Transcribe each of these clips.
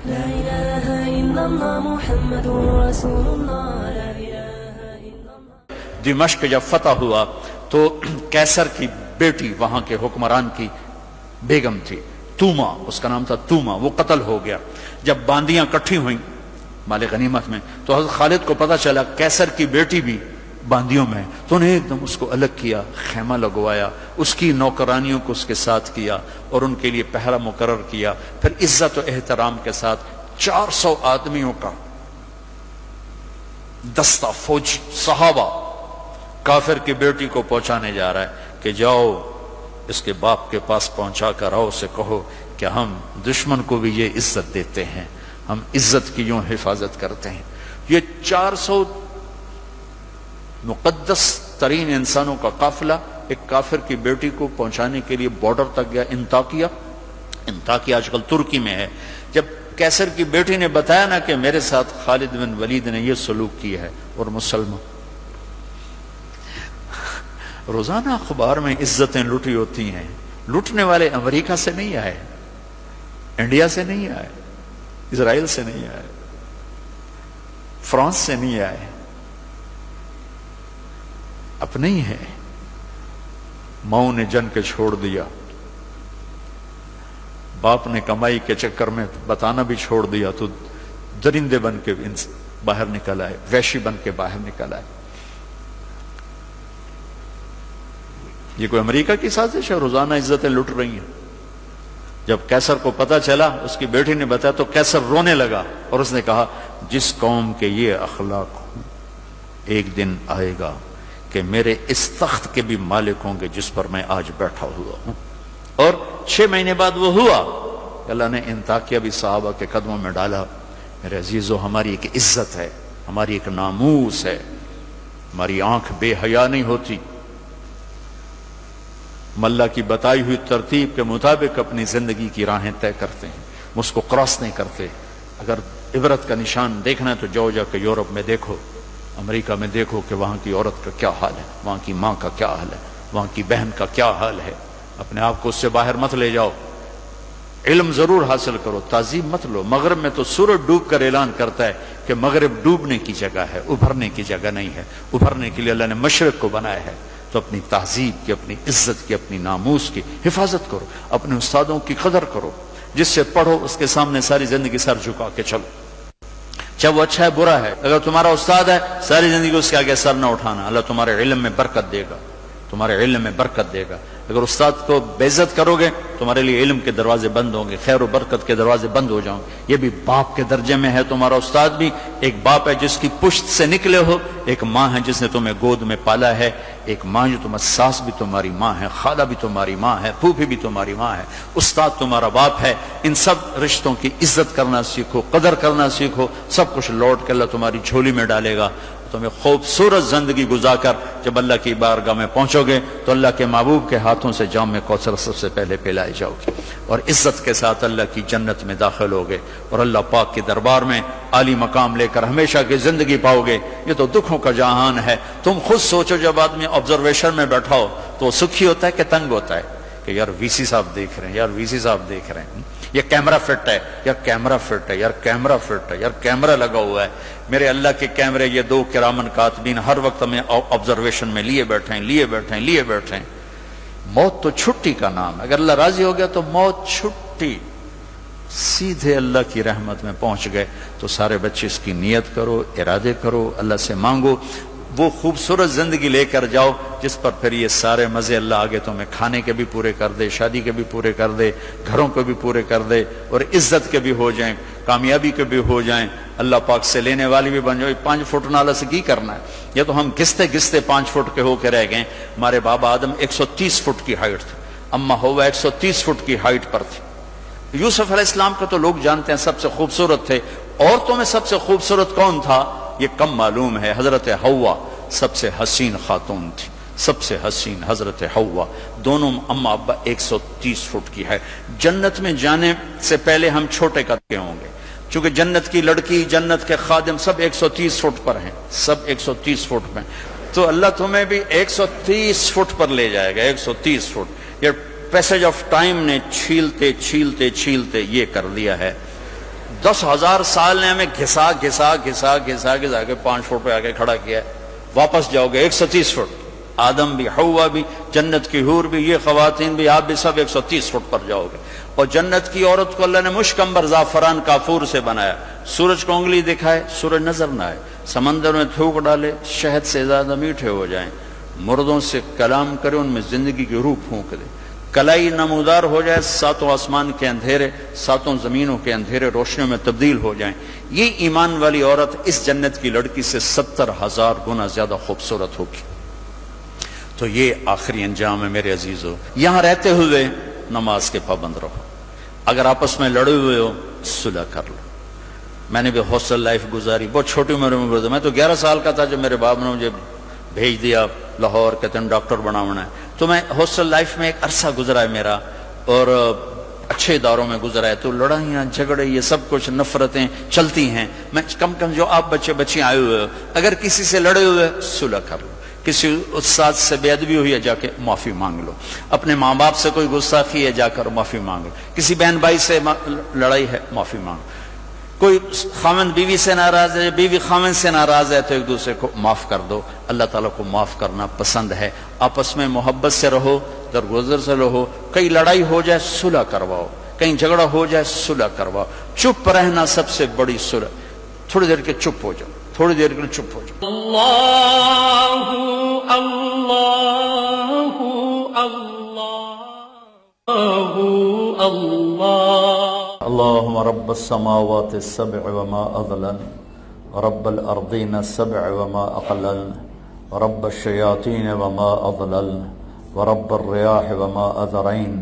لا إله إلا الله محمد رسول الله لا إله إلا الله۔ دمشق جب فتح ہوا تو کیسر کی بیٹی وہاں کے حکمران کی بیگم تھی توما، اس کا نام تھا توما، وہ قتل ہو گیا۔ جب باندیاں کٹھی ہوئیں مال غنیمت میں تو حضرت خالد کو پتا چلا کیسر کی بیٹی بھی باندیوں میں، تو انہیں ایک دم اس کو الگ کیا، خیمہ لگوایا، اس کی نوکرانیوں کو اس کے ساتھ کیا اور ان کے لیے پہرا مقرر کیا۔ پھر عزت و احترام کے ساتھ 400 آدمیوں کا دستہ فوجی صحابہ کافر کی بیٹی کو پہنچانے جا رہا ہے کہ جاؤ اس کے باپ کے پاس پہنچا کر آؤ، اسے کہو کہ ہم دشمن کو بھی یہ عزت دیتے ہیں، ہم عزت کی یوں حفاظت کرتے ہیں۔ یہ 400 مقدس ترین انسانوں کا قافلہ ایک کافر کی بیٹی کو پہنچانے کے لیے بارڈر تک گیا، انطاکیہ آج کل ترکی میں ہے۔ جب کیسر کی بیٹی نے بتایا نا کہ میرے ساتھ خالد بن ولید نے یہ سلوک کیا ہے اور مسلمان، روزانہ اخبار میں عزتیں لوٹی ہوتی ہیں، لوٹنے والے امریکہ سے نہیں آئے، انڈیا سے نہیں آئے، اسرائیل سے نہیں آئے، فرانس سے نہیں آئے، اپنے ہی ہیں۔ ماؤں نے جن کے چھوڑ دیا، باپ نے کمائی کے چکر میں بتانا بھی چھوڑ دیا تو درندے بن کے باہر نکل آئے، وحشی بن کے باہر نکل آئے۔ یہ کوئی امریکہ کی سازش ہے؟ روزانہ عزتیں لٹ رہی ہیں۔ جب کیسر کو پتا چلا، اس کی بیٹی نے بتایا تو کیسر رونے لگا اور اس نے کہا جس قوم کے یہ اخلاق ہوں ایک دن آئے گا کہ میرے اس تخت کے بھی مالک ہوں گے جس پر میں آج بیٹھا ہوا ہوں۔ اور 6 مہینے بعد وہ ہوا، اللہ نے انطاکیہ بھی صحابہ کے قدموں میں ڈالا۔ میرے عزیزو، ہماری ایک عزت ہے، ہماری ایک ناموس ہے، ہماری آنکھ بے حیا نہیں ہوتی، ہم اللہ کی بتائی ہوئی ترتیب کے مطابق اپنی زندگی کی راہیں طے کرتے ہیں، ہم اس کو کراس نہیں کرتے۔ اگر عبرت کا نشان دیکھنا ہے تو جاؤ جا کے یورپ میں دیکھو، امریکہ میں دیکھو کہ وہاں کی عورت کا کیا حال ہے، وہاں کی ماں کا کیا حال ہے، وہاں کی بہن کا کیا حال ہے۔ اپنے آپ کو اس سے باہر مت لے جاؤ، علم ضرور حاصل کرو، تعظیم مت لو۔ مغرب میں تو سورج ڈوب کر اعلان کرتا ہے کہ مغرب ڈوبنے کی جگہ ہے، ابھرنے کی جگہ نہیں ہے۔ ابھرنے کے لیے اللہ نے مشرق کو بنایا ہے، تو اپنی تہذیب کی، اپنی عزت کی، اپنی ناموس کی حفاظت کرو، اپنے استادوں کی قدر کرو، جس سے پڑھو اس کے سامنے ساری زندگی سر جھکا کے چلو، چاہے وہ اچھا ہے برا ہے۔ اگر تمہارا استاد ہے ساری زندگی اس کے آگے سر نہ اٹھانا، اللہ تمہارے علم میں برکت دے گا، تمہارے علم میں برکت دے گا۔ اگر استاد کو بے عزت کرو گے تمہارے لیے علم کے دروازے بند ہوں گے، خیر و برکت کے دروازے بند ہو جاؤں گے۔ یہ بھی باپ کے درجے میں ہے تمہارا استاد بھی، ایک باپ ہے جس کی پشت سے نکلے ہو، ایک ماں ہے جس نے تمہیں گود میں پالا ہے، ایک ماں جو تمہاری ساس بھی تمہاری ماں ہے، خالہ بھی تمہاری ماں ہے، پھوپھی بھی تمہاری ماں ہے، استاد تمہارا باپ ہے۔ ان سب رشتوں کی عزت کرنا سیکھو، قدر کرنا سیکھو، سب کچھ لوٹ کے اللہ تمہاری جھولی میں ڈالے گا۔ تمہیں خوبصورت زندگی گزار کر جب اللہ کی بارگاہ میں پہنچو گے تو اللہ کے محبوب کے ہاتھوں سے جام میں کوثر سب سے پہلے پلائے جاؤ گے، اور عزت کے ساتھ اللہ کی جنت میں داخل ہوگے، اور اللہ پاک کے دربار میں عالی مقام لے کر ہمیشہ کی زندگی پاؤ گے۔ یہ تو دکھوں کا جہان ہے۔ تم خود سوچو، جب آدمی آبزرویشن میں بیٹھا ہو تو وہ سکھی ہوتا ہے کہ تنگ ہوتا ہے کہ یار وی سی صاحب دیکھ رہے ہیں، یار وی سی صاحب دیکھ رہے ہیں، یہ کیمرہ فٹ ہے، یار کیمرہ فٹ ہے، یار کیمرہ فٹ ہے، یار کیمرہ لگا ہوا ہے۔ میرے اللہ کے کیمرے یہ 2 کرامن کاتبین ہر وقت ہمیں آبزرویشن میں لیے بیٹھے ہیں۔ موت تو چھٹی کا نام ہے، اگر اللہ راضی ہو گیا تو موت چھٹی، سیدھے اللہ کی رحمت میں پہنچ گئے۔ تو سارے بچے اس کی نیت کرو، ارادے کرو، اللہ سے مانگو، وہ خوبصورت زندگی لے کر جاؤ جس پر پھر یہ سارے مزے اللہ آگے تمہیں کھانے کے بھی پورے کر دے، شادی کے بھی پورے کر دے، گھروں کو بھی پورے کر دے، اور عزت کے بھی ہو جائیں، کامیابی کے بھی ہو جائیں، اللہ پاک سے لینے والی بھی بن جاؤ۔ 5 فٹ نالہ سے کی کرنا ہے؟ یہ تو ہم گھستے 5 فٹ کے ہو کے رہ گئے۔ ہمارے بابا آدم 130 فٹ کی ہائٹ تھی، اماں ہوا 130 فٹ کی ہائٹ پر تھی۔ یوسف علیہ السلام کو تو لوگ جانتے ہیں سب سے خوبصورت تھے، عورتوں میں سب سے خوبصورت کون تھا یہ کم معلوم ہے، حضرت حوا سب سے حسین خاتون تھی، سب سے حسین حضرت حوا، دونوں اماں ابا 130 فٹ کی ہے۔ جنت میں جانے سے پہلے ہم چھوٹے قد کے ہوں گے، چونکہ جنت کی لڑکی، جنت کے خادم سب 130 فٹ پر ہیں، سب 130 فٹ پر، تو اللہ تمہیں بھی 130 فٹ پر لے جائے گا، 130 فٹ۔ یہ پیسج آف ٹائم نے چھیلتے یہ کر دیا ہے 10,000 سال نے ہمیں گھسا گھسا گھسا گھسا گھسا کے 5 فٹ پہ آگے کھڑا کیا ہے. واپس جاؤ گے 130 فٹ. آدم بھی، حوا بھی، جنت کی حور بھی، یہ خواتین بھی، آپ بھی سب 130 فٹ پر جاؤ گے. اور جنت کی عورت کو اللہ نے مشک عنبر زعفران کافور سے بنایا. سورج کو انگلی دکھائے سورج نظر نہ آئے، سمندر میں تھوک ڈالے شہد سے زیادہ میٹھے ہو جائیں، مردوں سے کلام کرے ان میں زندگی کی روح پھونک دے، کلائی نمودار ہو جائے، 7 آسمان کے اندھیرے 7 زمینوں کے اندھیرے روشنیوں میں تبدیل ہو جائیں. یہ ایمان والی عورت اس جنت کی لڑکی سے 70,000 گنا زیادہ خوبصورت ہوگی. تو یہ آخری انجام ہے میرے عزیزو. یہاں رہتے ہوئے نماز کے پابند رہو. اگر آپس میں لڑے ہوئے ہو صلح کر لو. میں نے بھی ہاسٹل لائف گزاری، بہت چھوٹی عمر میں گزاری. میں تو 11 سال کا تھا جب میرے باپ نے مجھے بھیج دیا لاہور، کہتے ہیں ڈاکٹر بنانا ہے. تو میں ہاسٹل لائف میں ایک عرصہ گزرا ہے میرا، اور اچھے اداروں میں گزرا ہے. تو لڑائیاں جھگڑے یہ سب کچھ نفرتیں چلتی ہیں. میں کم جو آپ بچے بچی آئے ہوئے ہو، اگر کسی سے لڑے ہوئے صلح کر لو. کسی استاد سے بے ادبی ہوئی ہے جا کے معافی مانگ لو. اپنے ماں باپ سے کوئی گستاخی ہے جا کر معافی مانگ لو. کسی بہن بھائی سے لڑائی ہے معافی مانگ لو. کوئی خاوند بیوی سے ناراض ہے، بیوی خاوند سے ناراض ہے، تو ایک دوسرے کو معاف کر دو. اللہ تعالیٰ کو معاف کرنا پسند ہے. آپس میں محبت سے رہو، درگزر سے رہو. کہیں لڑائی ہو جائے صلح کرواؤ، کہیں جھگڑا ہو جائے صلح کرواؤ. چپ رہنا سب سے بڑی صلح. تھوڑی دیر کے چپ ہو جاؤ، تھوڑی دیر کے چپ ہو جاؤ. اللہ اللہ اللہ اللہ. اللهم رب السماوات السبع وما أضلل، ورب الأرضين السبع وما أقلل، ورب الشياطين وما أضلل، ورب الرياح وما أذرين.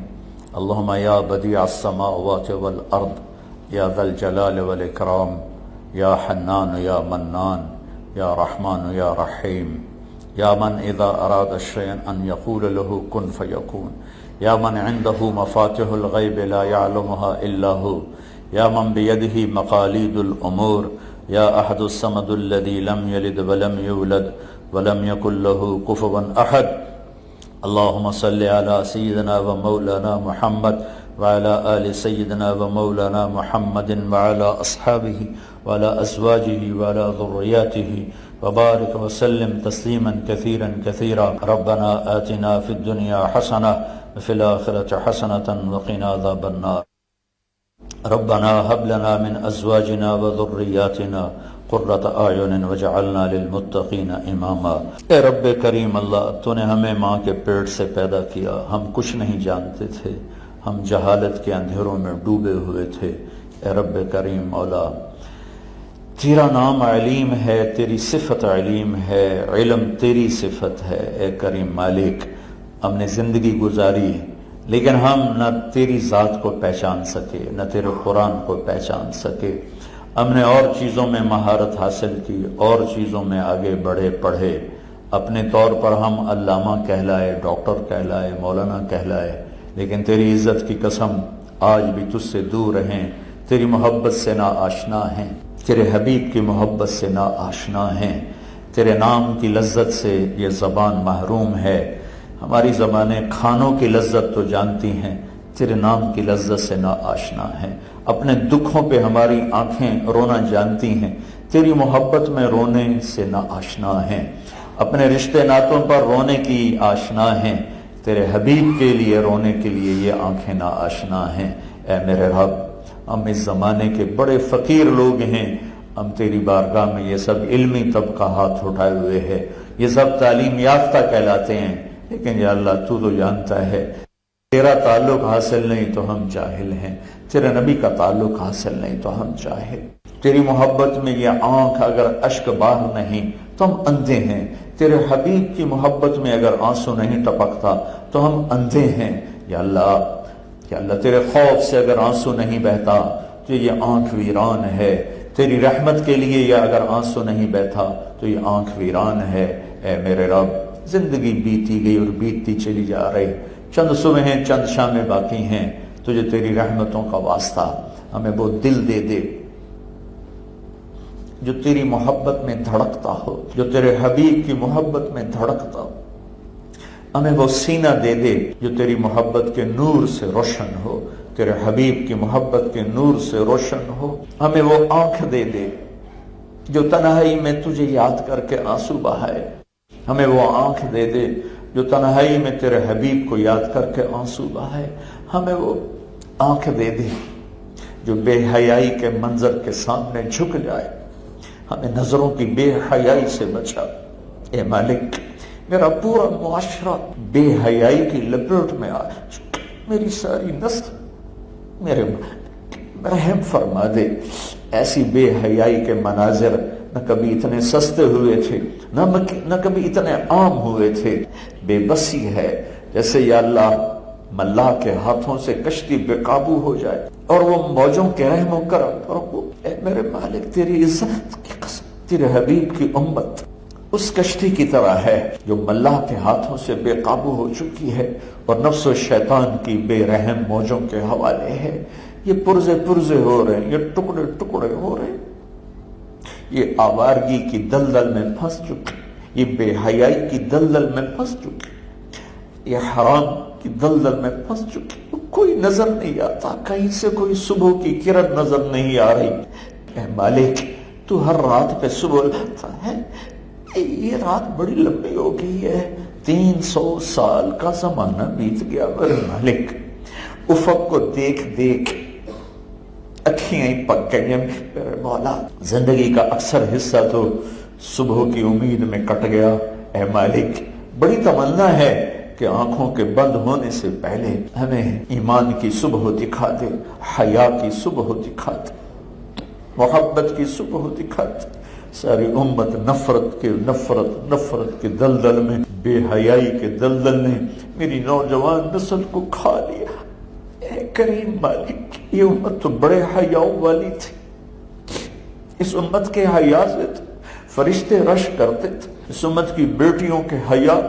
اللهم يا بديع السماوات والأرض، يا ذا الجلال والإكرام، يا حنان يا منان، يا رحمن يا رحيم، يا من إذا أراد الشيء أن يقول له كن فيكون، يا من عنده مفاتيح الغيب لا يعلمها إلا هو، يا من بيده مقاليد الأمور، يا أحد الصمد الذي لم يلد ولم يولد ولم يكن له كفوا أحد. اللهم صل على سيدنا ومولانا محمد وعلى آل سيدنا ومولانا محمد وعلى أصحابه وعلى أزواجه وعلى ذرياته وبارك وسلم تسليما كثيرا كثيرا. ربنا آتنا في الدنيا حسنة وفي الآخرة حسنة وقنا عذاب النار. ربنا هب لنا من أزواجنا وذرياتنا قرة أعين وجعلنا للمتقين إماما. اے رب کریم اللہ، تو نے ہمیں ماں کے پیٹ سے پیدا کیا. ہم کچھ نہیں جانتے تھے، ہم جہالت کے اندھیروں میں ڈوبے ہوئے تھے. اے رب کریم مولا، تیرا نام علیم ہے، تیری صفت علیم ہے، علم تیری صفت ہے. اے کریم مالک، ہم نے زندگی گزاری لیکن ہم نہ تیری ذات کو پہچان سکے، نہ تیرے قرآن کو پہچان سکے. ہم نے اور چیزوں میں مہارت حاصل کی، اور چیزوں میں آگے بڑھے پڑھے. اپنے طور پر ہم علامہ کہلائے، ڈاکٹر کہلائے، مولانا کہلائے، لیکن تیری عزت کی قسم آج بھی تجھ سے دور ہیں، تیری محبت سے نا آشنا ہیں، تیرے حبیب کی محبت سے نا آشنا ہیں. تیرے نام کی لذت سے یہ زبان محروم ہے. ہماری زبانیں کھانوں کی لذت تو جانتی ہیں، تیرے نام کی لذت سے نا آشنا ہیں. اپنے دکھوں پہ ہماری آنکھیں رونا جانتی ہیں، تیری محبت میں رونے سے نا آشنا ہیں. اپنے رشتے ناتوں پر رونے کی آشنا ہیں، تیرے حبیب کے لیے رونے کے لیے یہ آنکھیں نا آشنا ہیں. اے میرے رب، ہم اس زمانے کے بڑے فقیر لوگ ہیں. ہم تیری بارگاہ میں یہ سب علمی طبقہ ہاتھ اٹھائے ہوئے ہے، یہ سب تعلیم یافتہ کہلاتے ہیں، لیکن یا اللہ تو جانتا ہے تیرا تعلق حاصل نہیں تو ہم جاہل ہیں، تیرے نبی کا تعلق حاصل نہیں تو ہم جاہل. تیری محبت میں یہ آنکھ اگر اشک بار نہیں تو ہم اندھے ہیں. تیرے حبیب کی محبت میں اگر آنسو نہیں ٹپکتا تو ہم اندھے ہیں. یا اللہ تیرے خوف سے اگر آنسو نہیں بہتا تو یہ آنکھ ویران ہے. تیری رحمت کے لیے یہ اگر آنسو نہیں بہتا تو یہ آنکھ ویران ہے. اے میرے رب، زندگی بیتی گئی اور بیتتی چلی جا رہی. چند صبحیں چند شامیں باقی ہیں. تجھے تیری رحمتوں کا واسطہ ہمیں وہ دل دے دے جو تیری محبت میں دھڑکتا ہو، جو تیرے حبیب کی محبت میں دھڑکتا ہو. ہمیں وہ سینہ دے دے جو تیری محبت کے نور سے روشن ہو. تیرے حبیب کی محبت کے نور سے روشن ہو. ہمیں وہ آنکھ دے دے جو تنہائی میں تجھے یاد کر کے آنسو بہائے. ہمیں وہ آنکھ دے دے جو تنہائی میں تیرے حبیب کو یاد کر کے آنسو بہائے. ہمیں وہ آنکھ دے دے جو بے حیائی کے منظر کے سامنے جھک جائے. ہمیں نظروں کی بے حیائی سے بچا. اے مالک، میرا پورا معاشرہ بے حیائی کی لپیٹ میں آ چکا. میری ساری نسل میرے رحم فرما دے. ایسی بے حیائی کے مناظر نہ کبھی اتنے سستے ہوئے تھے، نہ کبھی اتنے عام ہوئے تھے. بے بسی ہے جیسے یا اللہ ملاح کے ہاتھوں سے کشتی بے قابو ہو جائے اور وہ موجوں کے رحم و کرم پر ہو. اے میرے مالک، تیری عزت کی قسم، تیرے حبیب کی امت اس کشتی کی طرح ہے جو ملاح کے ہاتھوں سے بے قابو ہو چکی ہے اور نفس و شیطان کی بے رحم موجوں کے حوالے ہے. یہ پرزے ہو رہے ہیں، یہ ٹکڑے ٹکڑے ہو رہے ہیں، یہ آوارگی کی دلدل میں پھنس چکے، یہ بے حیائی کی دلدل میں پھنس چکے، یہ حرام کی دلدل میں پھنس چکے. کوئی نظر نہیں آتا، کہیں سے کوئی صبح کی کرن نظر نہیں آ رہی. اے مالک، تو ہر رات پہ صبح لاتا ہے. یہ رات بڑی لمبی ہو گئی ہے، 300 سال کا زمانہ بیت گیا. میرے مالک، افق کو دیکھ دیکھ اکھیاں ہی پک گئی ہیں. میرے مولا، زندگی کا اکثر حصہ تو صبح کی امید میں کٹ گیا. اے مالک، بڑی تمنا ہے کہ آنکھوں کے بند ہونے سے پہلے ہمیں ایمان کی صبح دکھا دے، حیا کی صبح دکھا دے، محبت کی صبح دکھا دے. ساری امت نفرت کے دلدل میں، بے حیائی کے دلدل نے میری نوجوان نسل کو کھا لیا. اے کریم مالک، یہ امت تو بڑے حیاؤں والی تھی. اس امت کے حیا سے فرشتے رش کرتے تھے. اس امت کی بیٹیوں کے حیا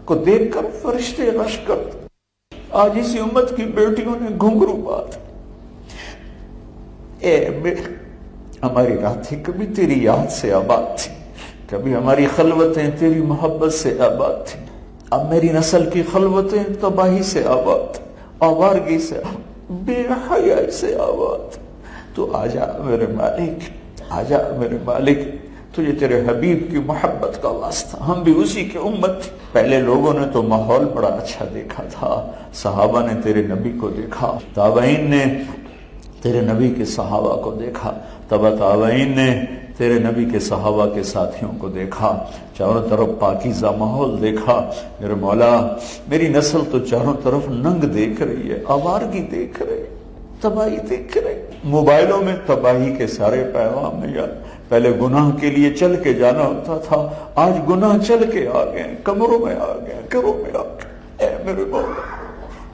کو دیکھ کر فرشتے رش کرتے. آج اسی امت کی بیٹیوں نے گھنگرو بات. ہماری راتیں کبھی تیری یاد سے آباد تھی، کبھی ہماری خلوتیں تیری محبت سے آباد تھی. اب میری نسل کی خلوتیں تباہی سے آباد، آوارگی سے، بے حیائی سے آباد. تو آجا میرے مالک، آجا میرے مالک، تجھے تیرے حبیب کی محبت کا واسطہ. ہم بھی اسی کی امت تھی. پہلے لوگوں نے تو ماحول بڑا اچھا دیکھا تھا، صحابہ نے تیرے نبی کو دیکھا، تابعین نے تیرے نبی کے صحابہ کو دیکھا، تابعین نے تیرے نبی کے صحابہ کے ساتھیوں کو دیکھا، چاروں طرف پاکیزہ ماحول دیکھا. میرے مولا، میری نسل تو چاروں طرف ننگ دیکھ رہی ہے، آوارگی دیکھ رہی ہے، تباہی دیکھ رہی. موبائلوں میں تباہی کے سارے پیغام ہیں. یار پہلے گناہ کے لیے چل کے جانا ہوتا تھا، آج گناہ چل کے آ گئے، کمروں میں آ گئے، گھروں میں آ گئے. اے میرے مولا،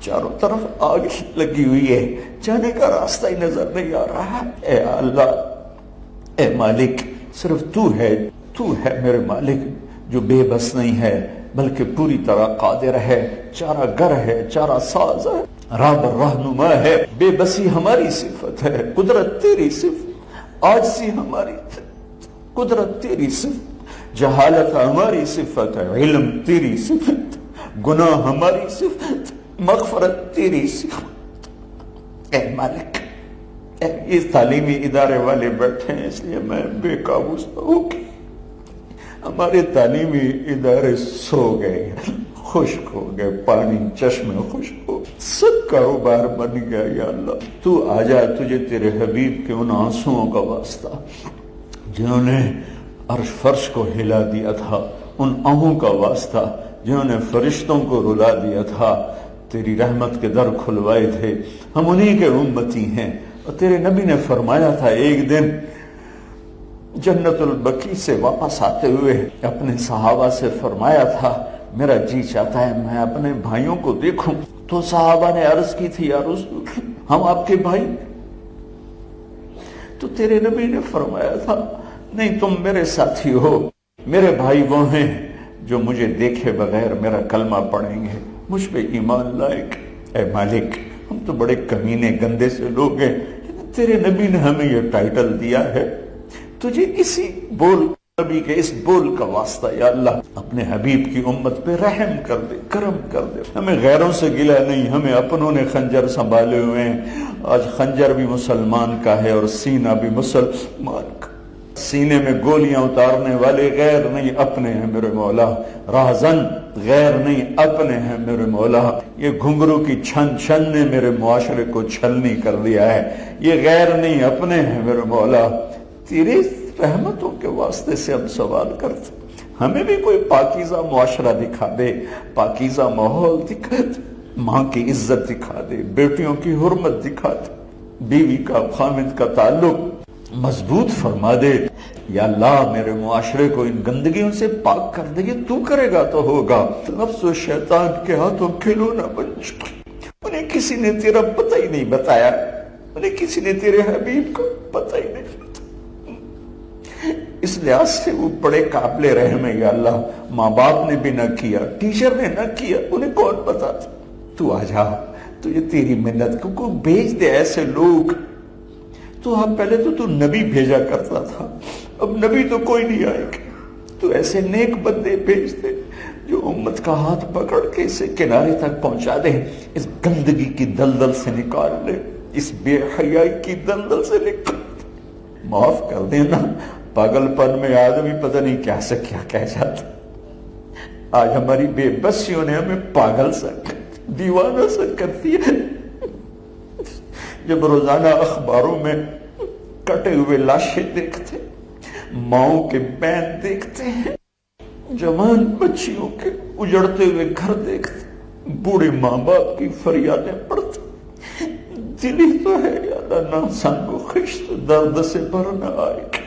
چاروں طرف آگ لگی ہوئی ہے، جانے کا راستہ ہی نظر نہیں آ رہا. اے اللہ، اے مالک، صرف تو ہے میرے مالک جو بے بس نہیں ہے بلکہ پوری طرح قادر ہے، چارہ گر ہے، چارہ ساز ہے، راہ رہنما ہے. بے بسی ہماری صفت ہے، قدرت تیری صفت، عاجزی ہماری قدرت تیری صفت، جہالت ہماری صفت ہے، علم تیری صفت، گناہ ہماری صفت، مغفرت تیری صفت. اے مالک، اس تعلیمی ادارے والے بیٹھے ہیں، اس لیے میں بے قابو ہو گئی. ہمارے تعلیمی ادارے سو گئے، خشک ہو گئے، پانی چشمے خشک ہو گئے، سب کاروبار بن گیا. یا اللہ، تو آجا، تجھے تیرے حبیب کے ان آنسوؤں کا واسطہ جنہوں نے عرش فرش کو ہلا دیا تھا، ان آہوں کا واسطہ جنہوں نے فرشتوں کو رلا دیا تھا، تیری رحمت کے در کھلوائے تھے. ہم انہی کے امتی ہیں. اور تیرے نبی نے فرمایا تھا، ایک دن جنت البقیع سے واپس آتے ہوئے اپنے صحابہ سے فرمایا تھا، میرا جی چاہتا ہے میں اپنے بھائیوں کو دیکھوں. تو صحابہ نے عرض کی تھی، یا رسول ہم آپ کے بھائی؟ تو تیرے نبی نے فرمایا تھا، نہیں، تم میرے ساتھی ہو. میرے بھائی وہ ہیں جو مجھے دیکھے بغیر میرا کلمہ پڑھیں گے، مجھ پہ ایمان لائے گے. اے مالک، ہم تو بڑے کمینے گندے سے لوگ ہیں، تیرے نبی نے ہمیں یہ ٹائٹل دیا ہے. تجھے اسی بول نبی کے اس بول کا واسطہ یا اللہ اپنے حبیب کی امت پہ رحم کر دے، کرم کر دے. ہمیں غیروں سے گلہ نہیں، ہمیں اپنوں نے خنجر سنبھالے ہوئے ہیں. آج خنجر بھی مسلمان کا ہے اور سینہ بھی مسلمان کا. سینے میں گولیاں اتارنے والے غیر نہیں اپنے ہیں میرے مولا. راہزن غیر نہیں اپنے ہیں میرے مولا. یہ گھنگرو کی چھن چھن نے میرے معاشرے کو چھلنی کر دیا ہے. یہ غیر نہیں اپنے ہیں میرے مولا. تیری رحمتوں کے واسطے سے ہم سوال کرتے، ہمیں بھی کوئی پاکیزہ معاشرہ دکھا دے، پاکیزہ ماحول دکھا دے، ماں کی عزت دکھا دے، بیٹیوں کی حرمت دکھا دے، بیوی کا خامد کا تعلق مضبوط فرما دے. یا اللہ میرے معاشرے کو ان گندگیوں سے پاک کر دے. یہ تو کرے گا تو ہوگا. نفس و شیطان کے ہاتھوں کھلونا بن چکے. انہیں کسی نے تیرا پتہ ہی نہیں بتایا، انہیں کسی نے تیرے حبیب کو پتہ ہی نہیں بتایا. اس لحاظ سے وہ بڑے قابل رحم ہے یا اللہ. ماں باپ نے بھی نہ کیا، ٹیچر نے نہ کیا، انہیں کون بتا. تو آ جا، تجھے تیری منت کو بھیج دے ایسے لوگ. تو ہم پہلے تو نبی بھیجا کرتا تھا، اب نبی تو کوئی نہیں آئے گا. تو ایسے نیک بندے بھیج دے جو امت کا ہاتھ پکڑ کے اسے کنارے تک پہنچا دے، اس گندگی کی دلدل سے نکال لے، اس بے حیائی کی دلدل سے نکال. معاف کر دینا، پاگل پن میں آدمی پتہ نہیں کیا سے کیا کہہ جاتا. آج ہماری بے بسیوں نے ہمیں پاگل سا دیوانہ سا کر دیا. جب روزانہ اخباروں میں کٹے ہوئے لاشیں دیکھتے، ماؤں کے بین دیکھتے ہیں، جوان بچیوں کے اجڑتے ہوئے گھر دیکھتے، بوڑھے ماں باپ کی فریادیں پڑھتے، دل ہی تو ہے یا اللہ نہ سنگ و خشت درد سے بھر نہ آئے.